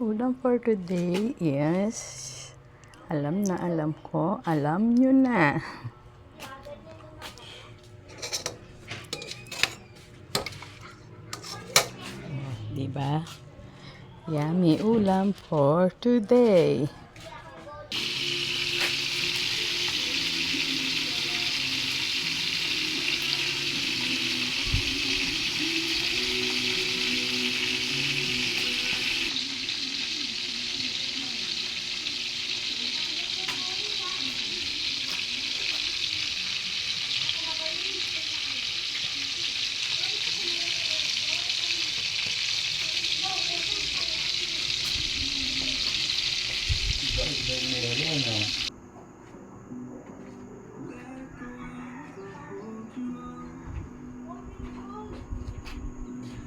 Ulam for today is, alam na alam ko, alam nyo na. Diba? Yummy ulam for today.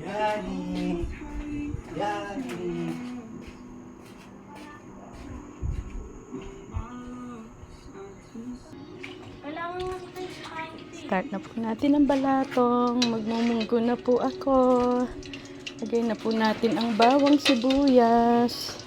Yani, yani. Start na po natin ang balatong. Magmumunggo na po ako. Lagay na po natin ang bawang sibuyas.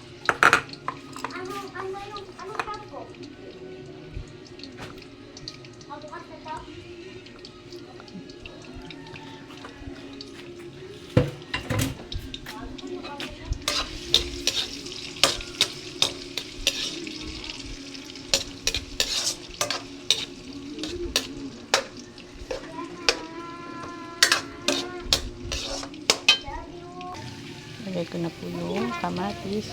Lagay ko na po yung kamatis.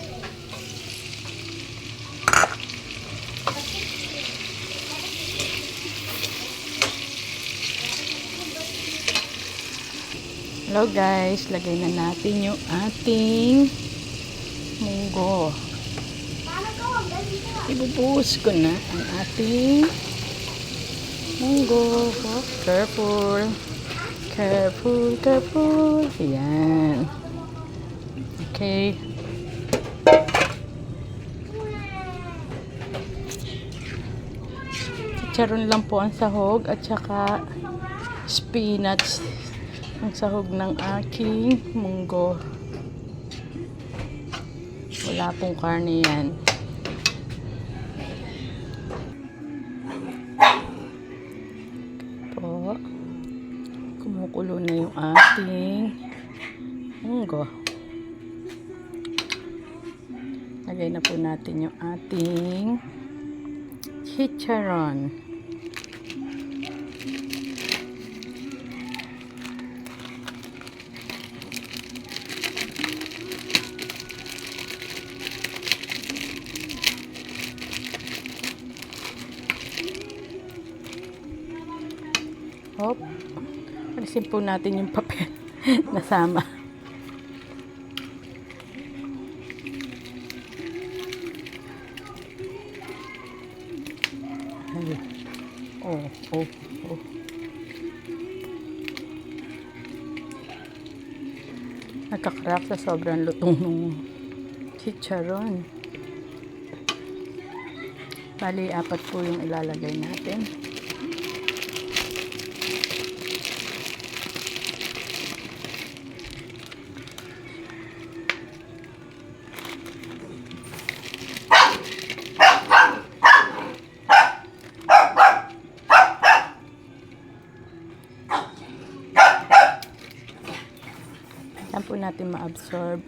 Hello guys, lagay na natin yung ating munggo. Ibubuhos ko na ang ating munggo. Oh, careful. Careful, careful. Ayan. Okay. Chicharon lang po ang sahog at saka spinach ang sahog ng aking munggo. Wala pong karne yan. Po. Kumukulo na yung ating munggo. Lagay na po natin yung ating chicharon. Hop. Alisin po natin yung papel nasama. Oh, oh, oh. Nagkakrack sa sobrang lutong ng chicharon. Bali, 4 po yung ilalagay natin. Yan po natin ma-absorb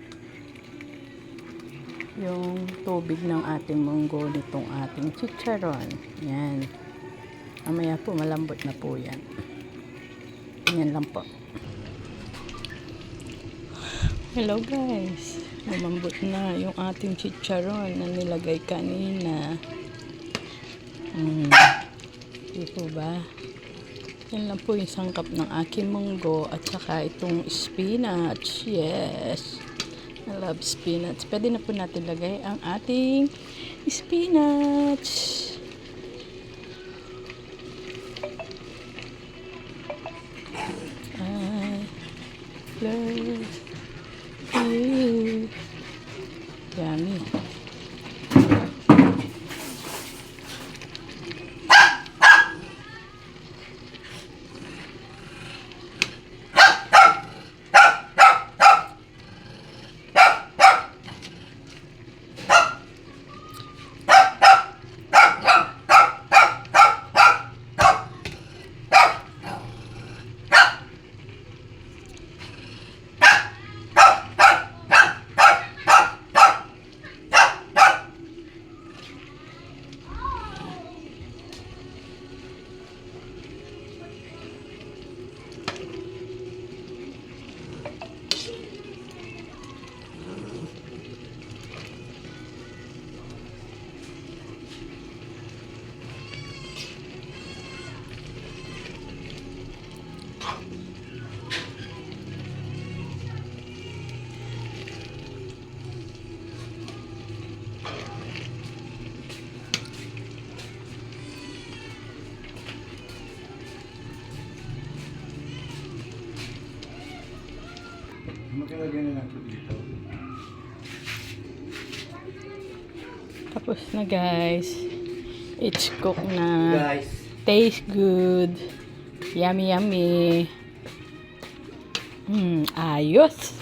yung tubig ng ating munggo nitong ating chicharon. Yan. Mamaya po malambot na po yan. Yan lang po. Hello guys. Lumambot na yung ating chicharon na nilagay kanina. Ito ba? Yan lang po yung sangkap ng aking munggo at saka itong spinach. Yes. I love spinach. Pwede na po natin lagay ang ating spinach. I love you. Yummy. Lalagyan na lang ito dito. Tapos na guys. It's cooked na. Guys, Tastes good. Yummy, yummy. Ayos.